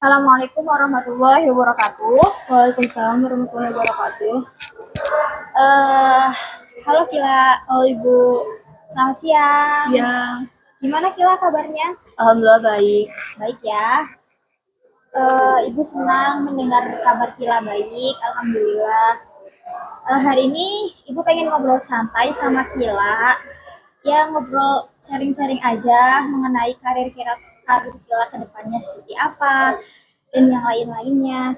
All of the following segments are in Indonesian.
Assalamualaikum warahmatullahi wabarakatuh. Waalaikumsalam warahmatullahi wabarakatuh. Eh, Halo Kila, halo Ibu. Selamat siang. Siang. Gimana Kila kabarnya? Alhamdulillah baik. Baik ya. Ibu senang mendengar kabar Kila baik. Alhamdulillah. Hari ini Ibu pengen ngobrol santai sama Kila. Ya ngobrol sharing-sharing aja mengenai karir Kila ke depannya seperti apa dan yang lain-lainnya.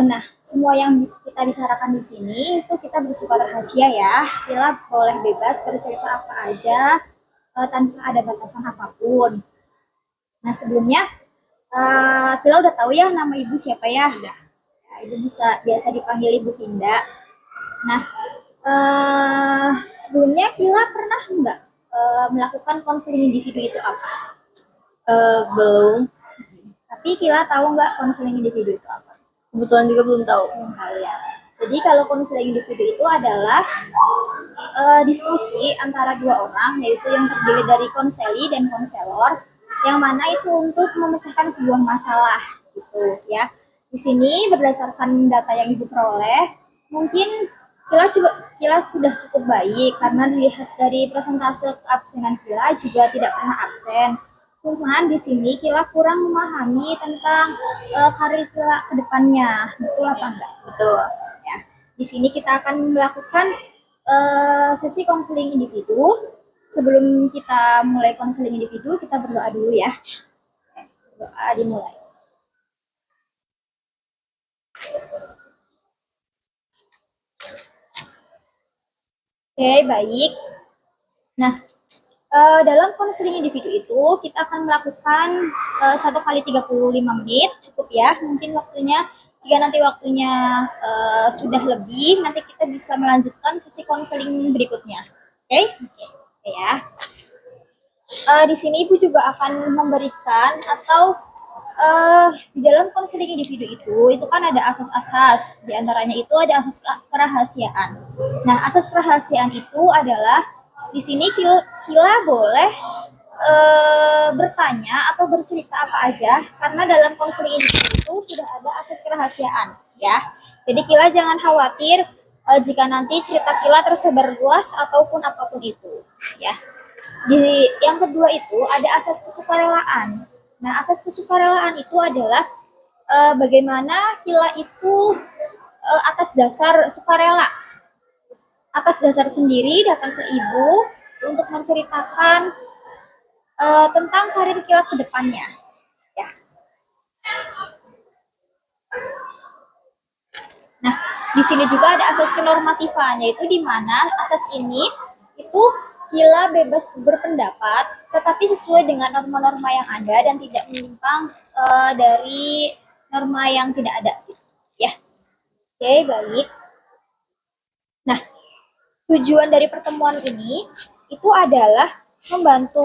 Nah, semua yang kita bicarakan di sini itu kita bersifat rahasia ya. Kita boleh bebas bercerita apa aja tanpa ada batasan apapun. Nah, sebelumnya kita udah tahu ya nama ibu siapa ya? Ya, ibu biasa dipanggil Ibu Vinda. Nah, uh, sebelumnya Kila pernah nggak melakukan konseling individu itu apa? Belum. Tapi Kila tahu nggak konseling individu itu apa? Kebetulan juga belum tahu. Ya. Jadi kalau konseling individu itu adalah diskusi antara dua orang, yaitu yang terdiri dari konseli dan konselor, yang mana itu untuk memecahkan sebuah masalah, gitu ya. Di sini berdasarkan data yang ibu peroleh, mungkin Kila sudah cukup baik karena dilihat dari persentase keabsenan Kila juga tidak pernah absen. Cuman di sini Kila kurang memahami tentang karir Kila ke depannya, betul apa enggak? Betul. Ya. Di sini kita akan melakukan sesi konseling individu. Sebelum kita mulai konseling individu, kita berdoa dulu ya. Doa dimulai. Oke, baik. Nah, dalam konseling individu itu kita akan melakukan 1 kali 35 menit, cukup ya. Mungkin waktunya, jika nanti waktunya sudah lebih, nanti kita bisa melanjutkan sesi konseling berikutnya. Oke? Oke ya. Di sini Ibu juga akan memberikan atau di dalam konseling individu itu kan ada asas-asas. Di antaranya itu ada asas kerahasiaan. Nah, asas kerahasiaan itu adalah di sini Kila boleh bertanya atau bercerita apa aja karena dalam konseling individu itu sudah ada asas kerahasiaan ya. Jadi Kila jangan khawatir jika nanti cerita Kila tersebar luas ataupun apapun itu ya. Yang kedua itu ada asas kesukarelaan. Nah, asas kesukarelaan itu adalah bagaimana Kila itu atas dasar sukarela, atas dasar sendiri datang ke ibu untuk menceritakan tentang karir Kila ke depannya. Ya. Nah, di sini juga ada asas kenormatifan, yaitu di mana asas ini itu Kila bebas berpendapat, tetapi sesuai dengan norma-norma yang ada dan tidak menyimpang dari norma yang tidak ada. Ya, oke, baik. Nah, tujuan dari pertemuan ini itu adalah membantu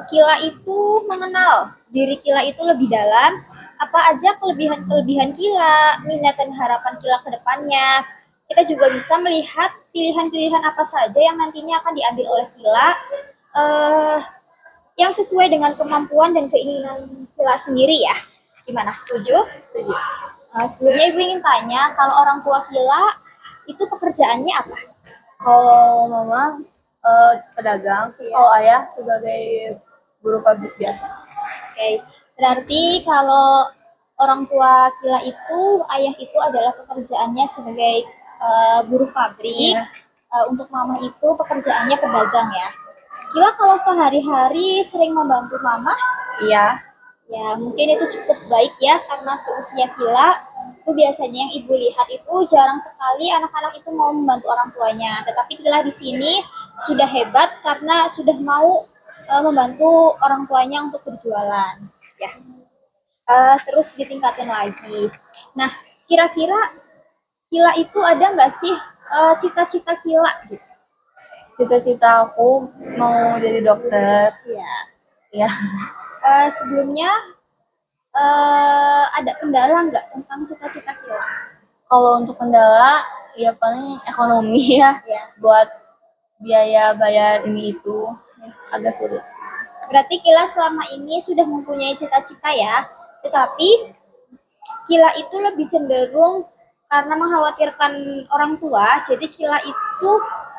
Kila itu mengenal diri Kila itu lebih dalam, apa aja kelebihan-kelebihan Kila, minat dan harapan Kila ke depannya. Kita juga bisa melihat pilihan-pilihan apa saja yang nantinya akan diambil oleh Kila yang sesuai dengan kemampuan dan keinginan Kila sendiri ya. Gimana, setuju? Setuju. Sebelumnya Ibu ingin tanya, kalau orang tua Kila itu pekerjaannya apa? Kalau mama pedagang, kalau ayah sebagai buruh pabrik biasa. Oke, berarti kalau orang tua Kila itu, ayah itu adalah pekerjaannya sebagai buruh pabrik. Untuk mama itu pekerjaannya pedagang ya. Kila kalau sehari-hari sering membantu mama? Iya. Ya, mungkin itu cukup baik ya, karena seusia Kila, itu biasanya yang ibu lihat itu jarang sekali anak-anak itu mau membantu orang tuanya. Tetapi Kila di sini sudah hebat karena sudah mau membantu orang tuanya untuk berjualan. Ya, terus ditingkatin lagi. Nah, kira-kira Kila itu ada nggak sih cita-cita Kila gitu? Cita-cita aku mau jadi dokter. Iya. Iya. Sebelumnya ada kendala nggak tentang cita-cita Kila? Kalau untuk kendala, ya paling ekonomi ya. Buat biaya bayar ini itu agak sulit. Berarti Kila selama ini sudah mempunyai cita-cita ya. Tetapi Kila itu lebih cenderung karena mengkhawatirkan orang tua, jadi Kila itu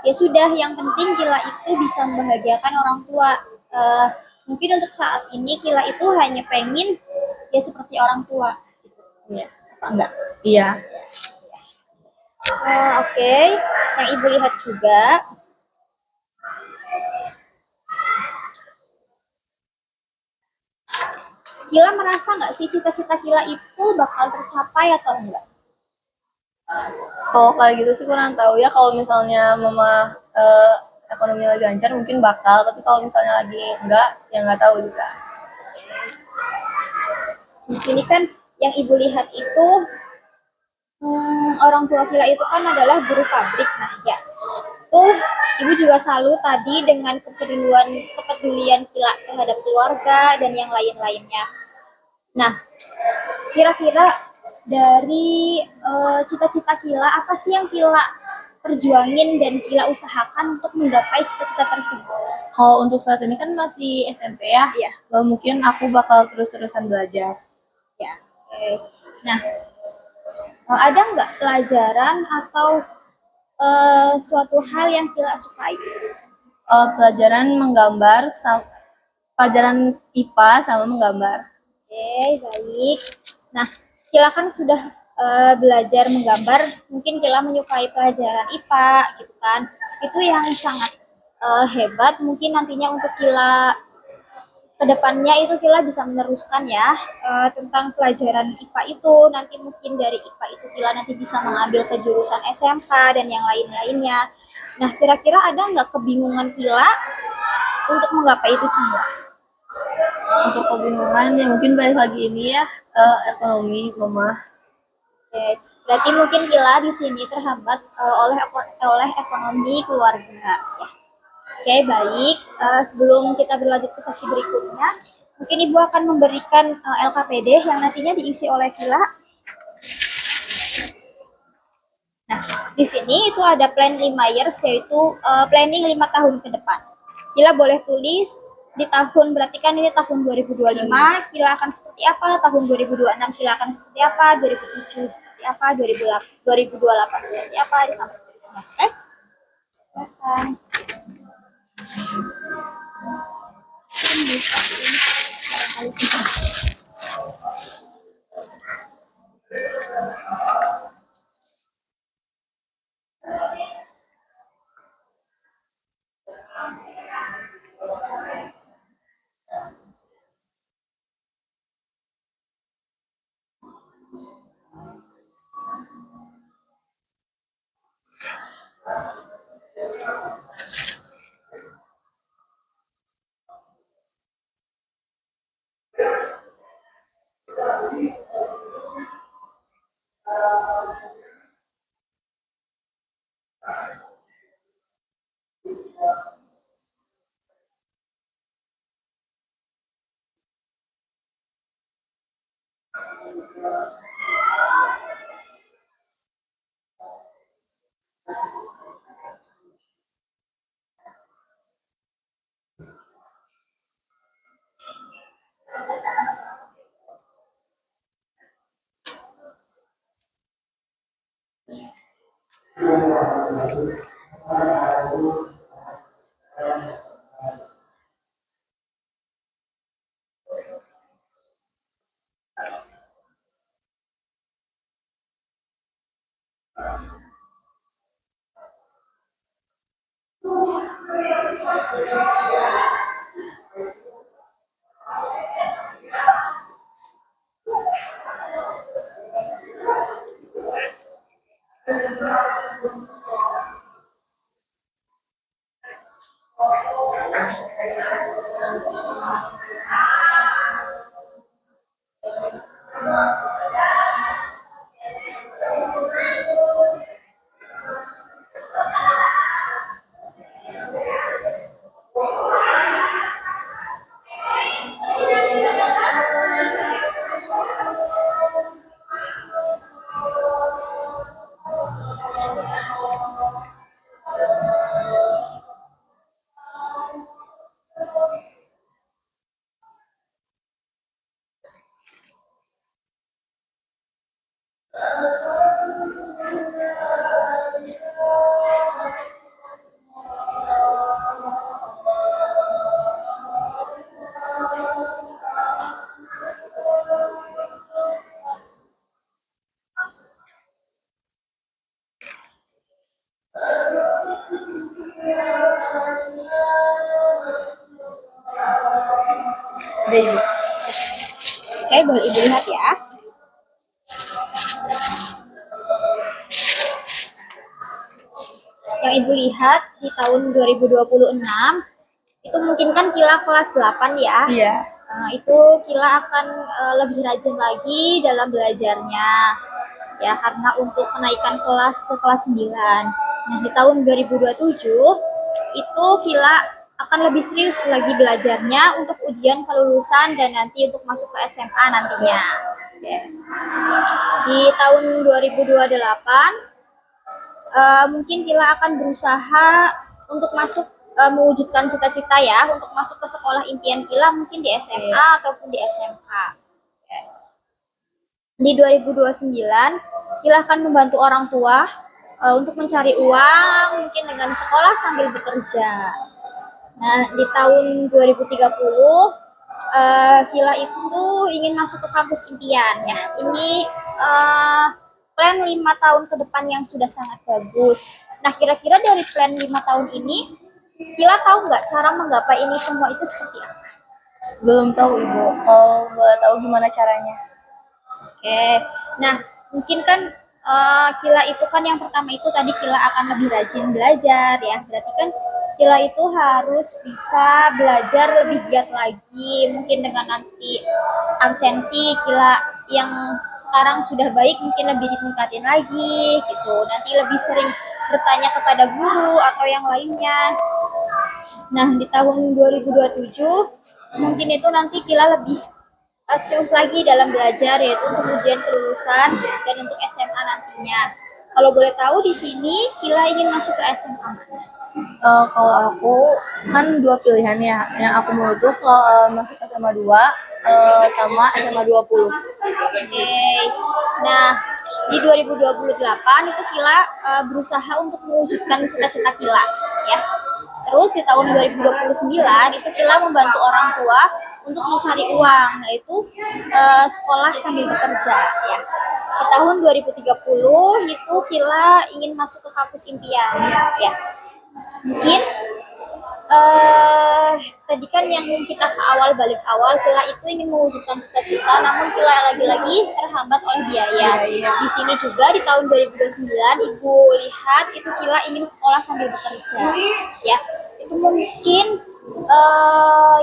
ya sudah, yang penting Kila itu bisa membahagiakan orang tua. Eh, Mungkin untuk saat ini Kila itu hanya pengen ya seperti orang tua. Iya. Apa enggak? Iya. Oke. Yang Ibu lihat juga, Kila merasa nggak sih cita-cita Kila itu bakal tercapai atau enggak? Kalau kayak gitu sih kurang tahu ya. Kalau misalnya mama ekonomi lagi lancar mungkin bakal, tapi kalau misalnya lagi enggak, ya nggak tahu juga. Di sini kan yang Ibu lihat itu orang tua Kila itu kan adalah buruh pabrik. Nah, ya. Tuh, Ibu juga salut tadi dengan kepedulian Kila terhadap keluarga dan yang lain-lainnya. Nah, kira-kira dari cita-cita Kila, apa sih yang Kila perjuangin dan Kila usahakan untuk menggapai cita-cita tersebut? Kalau untuk saat ini kan masih SMP ya, Iya. mungkin aku bakal terus-terusan belajar. Ya. Oke. Nah, ada nggak pelajaran atau suatu hal yang Kila sukai? Pelajaran menggambar, pelajaran IPA sama menggambar. Oke, baik. Nah, Kila kan sudah belajar menggambar, mungkin Kila menyukai pelajaran IPA, gitu kan. Itu yang sangat hebat, mungkin nantinya untuk Kila kedepannya itu Kila bisa meneruskan ya tentang pelajaran IPA itu. Nanti mungkin dari IPA itu Kila nanti bisa mengambil ke jurusan SMK dan yang lain-lainnya. Nah, kira-kira ada nggak kebingungan Kila untuk menggapai itu semua? Untuk kebingungan ya mungkin balik lagi ini ya, ekonomi mama. Oke, berarti mungkin Kila di sini terhambat oleh ekonomi keluarga. Ya. Oke, baik. Sebelum kita berlanjut ke sesi berikutnya, mungkin Ibu akan memberikan LKPD yang nantinya diisi oleh Kila. Nah, di sini itu ada plan 5 years, yaitu planning 5 tahun ke depan. Kila boleh tulis di tahun, berarti kan ini tahun 2025, Kila akan seperti apa, tahun 2026 Kila akan seperti apa, 2007 seperti apa, 2028 seperti apa, sampai seterusnya. Oke? Silakan. Oke, boleh Ibu lihat ya. Yang Ibu lihat di tahun 2026 itu mungkin kan Kila kelas 8 ya. Iya. Nah, itu Kila akan lebih rajin lagi dalam belajarnya. Ya, karena untuk kenaikan kelas ke kelas 9. Nah, di tahun 2027 itu Kila akan lebih serius lagi belajarnya untuk ujian kelulusan dan nanti untuk masuk ke SMA nantinya. Oke. Di tahun 2028 mungkin Kila akan berusaha untuk masuk mewujudkan cita-cita ya untuk masuk ke sekolah impian Kila mungkin di SMA ataupun di SMK. Di 2029 Kila akan membantu orang tua untuk mencari uang mungkin dengan sekolah sambil bekerja. Nah, di tahun 2030 Kila itu ingin masuk ke kampus impian ya. Ini plan 5 tahun ke depan yang sudah sangat bagus. Nah, kira-kira dari plan 5 tahun ini, Kila tahu nggak cara menggapai ini semua itu seperti apa? Belum tahu Ibu. Kalau boleh tahu gimana caranya? Oke, nah mungkin kan Kila itu kan yang pertama itu tadi Kila akan lebih rajin belajar ya. Berarti kan Kila itu harus bisa belajar lebih giat lagi. Mungkin dengan nanti absensi Kila yang sekarang sudah baik mungkin lebih ditingkatin lagi gitu. Nanti lebih sering bertanya kepada guru atau yang lainnya. Nah, di tahun 2027 mungkin itu nanti Kila lebih serius lagi dalam belajar yaitu untuk ujian kelulusan dan untuk SMA nantinya. Kalau boleh tahu di sini Kila ingin masuk ke SMA mana? Kalau aku kan dua pilihan ya. Yang aku mau tuh kalau masuk SMA 2 sama SMA 20. Oke. Nah, di 2028 itu Kila berusaha untuk mewujudkan cita-cita Kila ya. Terus di tahun 2029 itu Kila membantu orang tua untuk mencari uang, yaitu sekolah sambil bekerja ya. Di tahun 2030 itu Kila ingin masuk ke kampus impian ya. Mungkin tadi kan yang kita ke awal balik awal Kila itu ingin mewujudkan cita-cita namun Kila lagi-lagi terhambat oleh biaya. Di sini juga di tahun 2029 Ibu lihat itu Kila ingin sekolah sambil bekerja ya. Itu mungkin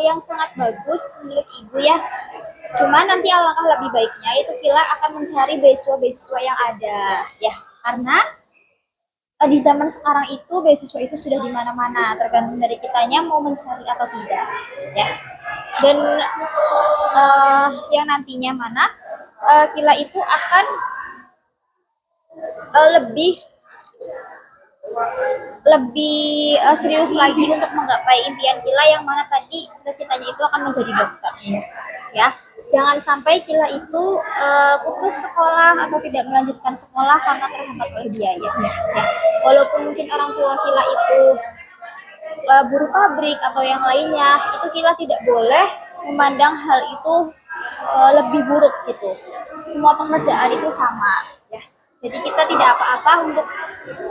yang sangat bagus menurut Ibu ya. Cuma nanti alangkah lebih baiknya itu Kila akan mencari beasiswa-beasiswa yang ada ya. Karena di zaman sekarang itu beasiswa itu sudah di mana-mana, tergantung dari kitanya mau mencari atau tidak ya. Dan yang nantinya mana Kila itu akan lebih serius lagi untuk menggapai impian Kila yang mana tadi cita-citanya itu akan menjadi dokter ya. Jangan sampai Kila itu putus sekolah atau tidak melanjutkan sekolah karena terhambat oleh biaya ya. Walaupun mungkin orang tua Kila itu buruh pabrik atau yang lainnya, itu Kila tidak boleh memandang hal itu lebih buruk gitu. Semua pekerjaan itu sama ya. Jadi kita tidak apa-apa untuk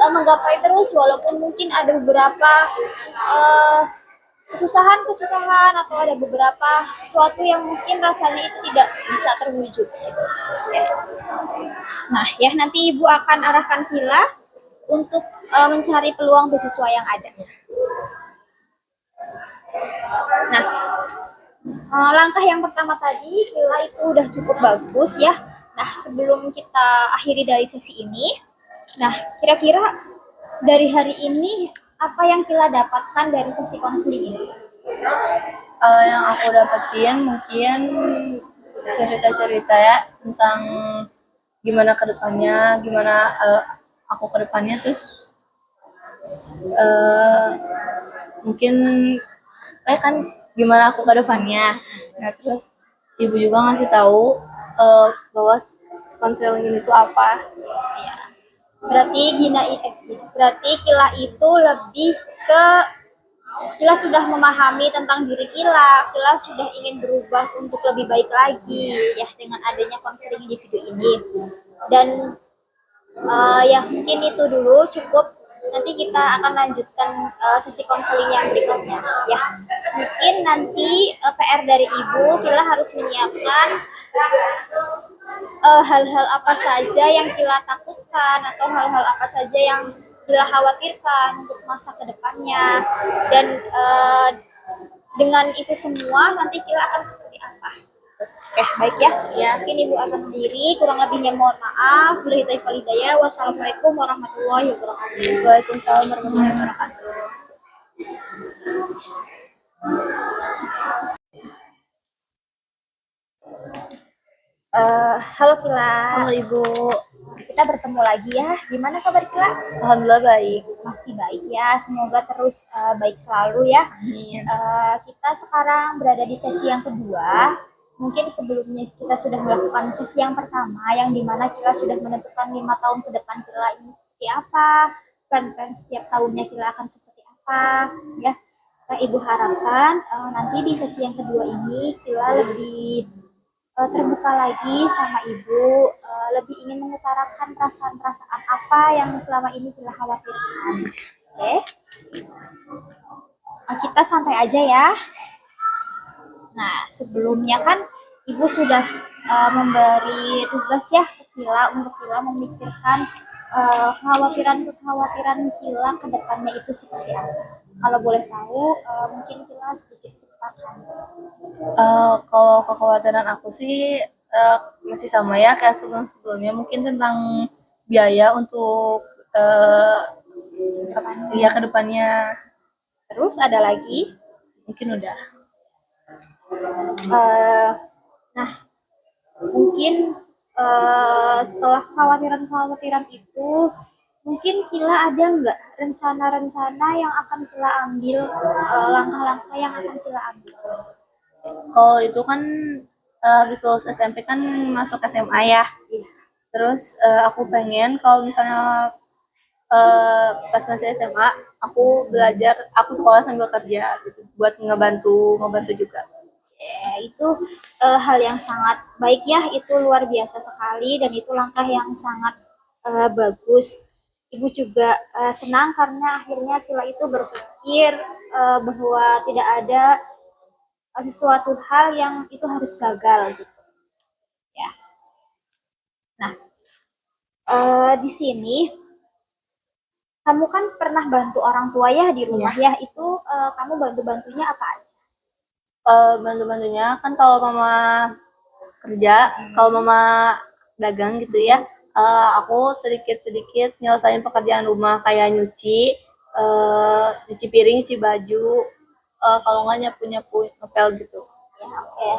menggapai terus walaupun mungkin ada beberapa kesusahan atau ada beberapa sesuatu yang mungkin rasanya itu tidak bisa terwujud gitu. Ya. Nah ya nanti Ibu akan arahkan Kila untuk mencari peluang beasiswa yang ada. Nah langkah yang pertama tadi Kila itu udah cukup bagus ya. Nah sebelum kita akhiri dari sesi ini, nah kira-kira dari hari ini apa yang Kila dapatkan dari sesi konseling ini? Yang aku dapetin mungkin cerita-cerita ya tentang gimana kedepannya, gimana aku kedepannya, terus mungkin kan gimana aku kedepannya. Nah terus ibu juga ngasih tahu bahwa konseling ini tuh apa. Ya. Berarti Kila itu lebih ke Kila sudah memahami tentang diri Kila sudah ingin berubah untuk lebih baik lagi ya dengan adanya konseling individu ini. Dan ya mungkin itu dulu cukup. Nanti kita akan lanjutkan sesi konseling yang berikutnya ya. Mungkin nanti PR dari Ibu Kila harus menyiapkan hal-hal apa saja yang Kila takutkan atau hal-hal apa saja yang Kila khawatirkan untuk masa kedepannya, dan dengan itu semua nanti Kila akan seperti apa. Oke, baik ya. Ya, mungkin Ibu akan sendiri. Kurang lebihnya mohon maaf. Bila hidayah. Wassalamualaikum warahmatullahi wabarakatuh. Waalaikumsalam warahmatullahi wabarakatuh. Halo Kila. Halo Ibu. Kita bertemu lagi ya. Gimana kabar Kila? Alhamdulillah baik. Masih baik ya. Semoga terus baik selalu ya. Amin. Kita sekarang berada di sesi yang kedua. Mungkin sebelumnya kita sudah melakukan sesi yang pertama, yang dimana Kila sudah menentukan 5 tahun ke depan Kila ini seperti apa, plan-plan setiap tahunnya Kila akan seperti apa, ya. Nah, Ibu harapkan nanti di sesi yang kedua ini Kila lebih terbuka lagi sama Ibu, lebih ingin mengutarakan perasaan-perasaan apa yang selama ini Kila khawatirkan. Oke? Kita santai aja ya. Nah, sebelumnya kan Ibu sudah memberi tugas ya ke Kila untuk Kila memikirkan kekhawatiran-kekhawatiran Kila ke depannya itu seperti apa. Kalau boleh tahu, mungkin Kila sedikit ceritakan. Kalau kekhawatiran aku sih masih sama ya kayak sebelum-sebelumnya, mungkin tentang biaya untuk ya kedepannya. Terus ada lagi, Mungkin udah. nah mungkin setelah kekhawatiran-kekhawatiran itu, mungkin Kila ada nggak rencana-rencana yang akan Kila ambil, langkah-langkah yang akan Kila ambil? Kalau itu kan habis lulus SMP kan masuk SMA ya. Terus aku pengen kalau misalnya pas masih SMA aku belajar, aku sekolah sambil kerja gitu buat ngebantu ngebantu juga. Ya, itu hal yang sangat baik ya, itu luar biasa sekali dan itu langkah yang sangat bagus. Ibu juga senang karena akhirnya Kila itu berpikir bahwa tidak ada sesuatu hal yang itu harus gagal gitu ya. Nah, di sini kamu kan pernah bantu orang tua ya di rumah ya, itu kamu bantu-bantunya apa aja? Bantu-bantunya kan kalau mama kerja, kalau mama dagang gitu ya, aku sedikit-sedikit nyelesain pekerjaan rumah kayak nyuci, nyuci piring, nyuci baju, kalau nggak nyapu-nyapu, ngepel gitu. Ya, oke.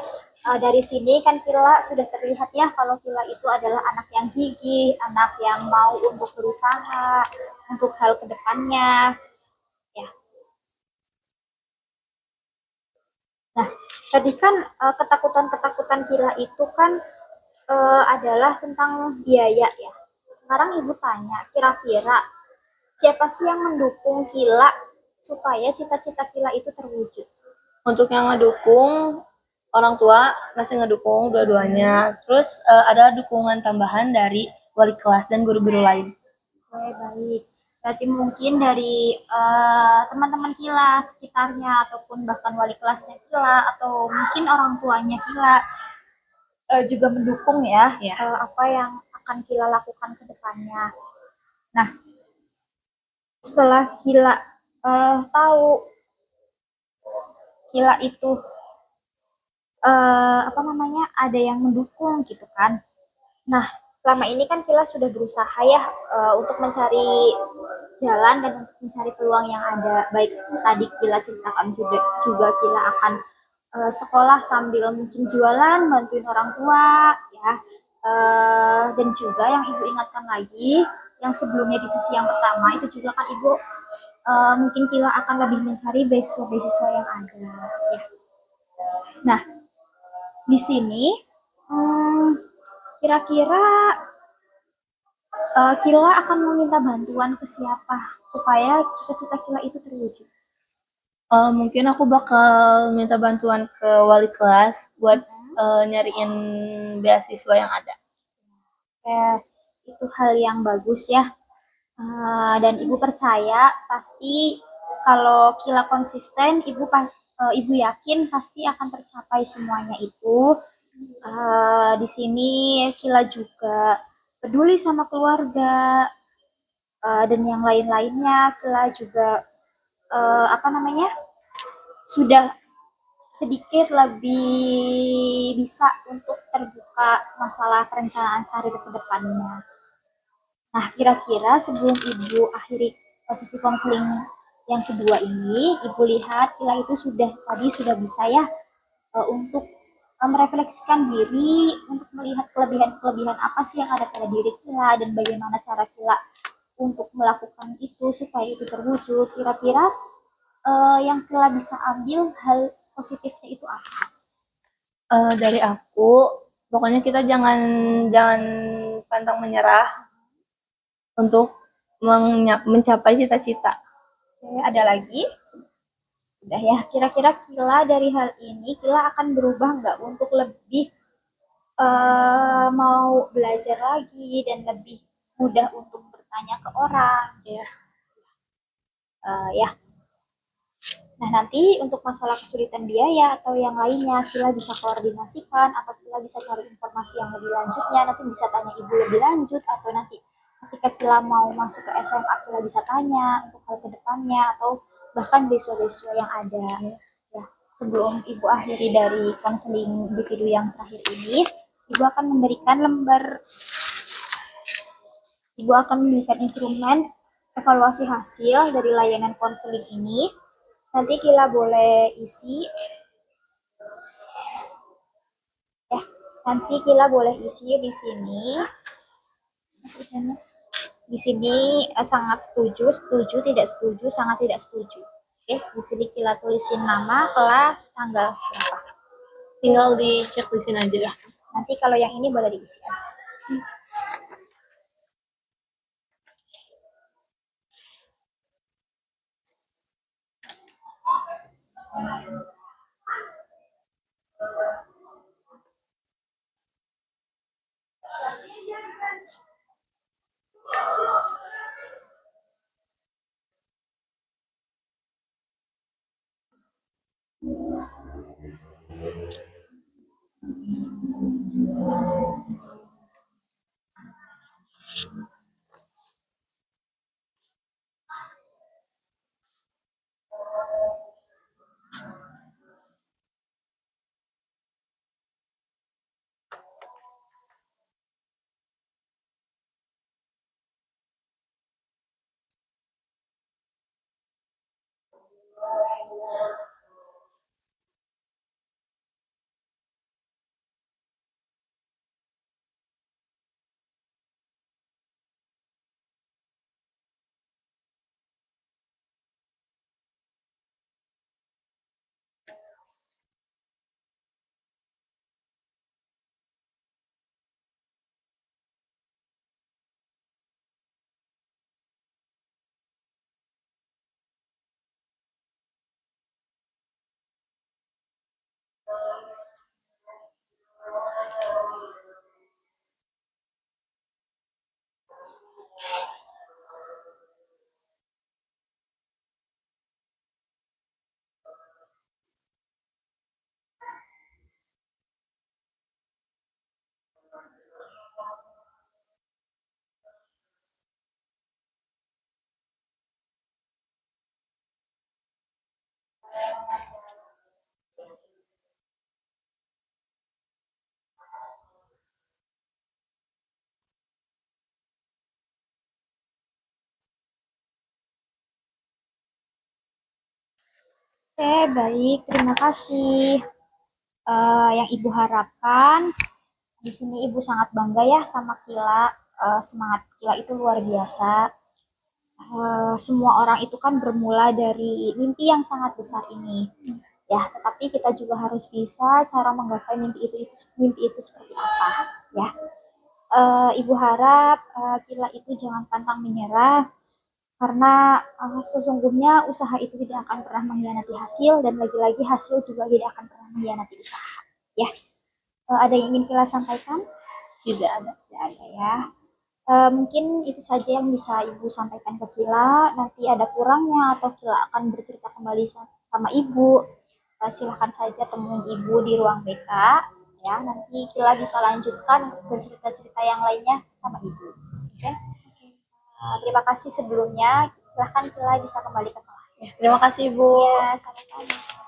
Dari sini kan Kila sudah terlihat ya kalau Kila itu adalah anak yang gigih, anak yang mau untuk berusaha untuk hal kedepannya. Ya. Nah, tadi kan ketakutan-ketakutan Kila itu kan adalah tentang biaya ya. Sekarang Ibu tanya, kira-kira siapa sih yang mendukung Kila supaya cita-cita Kila itu terwujud? Untuk yang ngedukung, orang tua masih ngedukung dua-duanya. Terus ada dukungan tambahan dari wali kelas dan guru-guru lain. Oke, baik. Berarti mungkin dari teman-teman Kila sekitarnya ataupun bahkan wali kelasnya Kila atau mungkin orang tuanya Kila juga mendukung ya, apa yang akan Kila lakukan ke depannya. Nah, setelah Kila tahu Kila itu apa namanya, ada yang mendukung gitu kan. Nah, selama ini kan Kila sudah berusaha ya untuk mencari jalan dan untuk mencari peluang yang ada. Baik tadi Kila ceritakan juga Kila akan sekolah sambil mungkin jualan, bantuin orang tua, ya. Dan juga yang Ibu ingatkan lagi, yang sebelumnya di sesi yang pertama itu juga kan Ibu mungkin Kila akan lebih mencari beasiswa-beasiswa yang ada, ya. Nah, di sini kira-kira Kila akan meminta bantuan ke siapa supaya cita-cita Kila itu terwujud? Mungkin aku bakal minta bantuan ke wali kelas buat nyariin beasiswa yang ada. Itu hal yang bagus ya. Dan Ibu percaya pasti kalau Kila konsisten, Ibu yakin pasti akan tercapai semuanya itu. Di sini Kila juga peduli sama keluarga dan yang lain-lainnya. Kila juga apa namanya sudah sedikit lebih bisa untuk terbuka masalah perencanaan karir ke depannya. Nah, kira-kira sebelum Ibu akhiri sesi konseling yang kedua ini, Ibu lihat Kila itu sudah bisa ya untuk merefleksikan diri, untuk melihat kelebihan-kelebihan apa sih yang ada pada diri Kila dan bagaimana cara Kila untuk melakukan itu supaya itu terwujud. Kira-kira yang Kila bisa ambil hal positifnya itu apa? Dari aku, pokoknya kita jangan jangan pantang menyerah untuk mencapai cita-cita. Oke, ada lagi? Udah ya, kira-kira Kila dari hal ini, Kila akan berubah nggak untuk lebih mau belajar lagi dan lebih mudah untuk bertanya ke orang? Ya, Ya, nah nanti untuk masalah kesulitan biaya atau yang lainnya, Kila bisa koordinasikan atau Kila bisa cari informasi yang lebih lanjutnya, nanti bisa tanya ibu lebih lanjut atau nanti ketika Kila mau masuk ke SMA Kila bisa tanya untuk hal kedepannya atau bahkan beasiswa-beasiswa yang ada. Ya, sebelum ibu akhiri dari konseling individu yang terakhir ini, ibu akan memberikan ibu akan memberikan instrumen evaluasi hasil dari layanan konseling ini. Nanti Kila boleh isi ya. Nanti Kila boleh isi di sini. Di sini sangat setuju, setuju, tidak setuju, sangat tidak setuju. Oke, di sini Kila tulisin nama, kelas, tanggal berapa. tinggal dicek di sini aja. Ya, nanti kalau yang ini boleh diisi aja. Oke, baik. Terima kasih. Yang Ibu harapkan, di sini Ibu sangat bangga ya sama Kila. Semangat Kila itu luar biasa. Semua orang itu kan bermula dari mimpi yang sangat besar ini. Ya, tetapi kita juga harus bisa cara menggapai mimpi itu seperti apa, ya. Ibu harap Kila itu jangan pantang menyerah karena sesungguhnya usaha itu tidak akan pernah mengkhianati hasil dan lagi-lagi hasil juga tidak akan pernah mengkhianati usaha. Ya, ada yang ingin Kila sampaikan? Tidak ada. Tidak ada ya. Mungkin itu saja yang bisa Ibu sampaikan ke Kila. Nanti ada kurangnya atau Kila akan bercerita kembali sama Ibu. Silahkan saja temuin Ibu di ruang BK. ya. Nanti Kila bisa lanjutkan untuk bercerita-cerita yang lainnya sama Ibu. Oke? Terima kasih sebelumnya. Silahkan Kila bisa kembali ke kelas. Terima kasih, Ibu. Ya, sama-sama.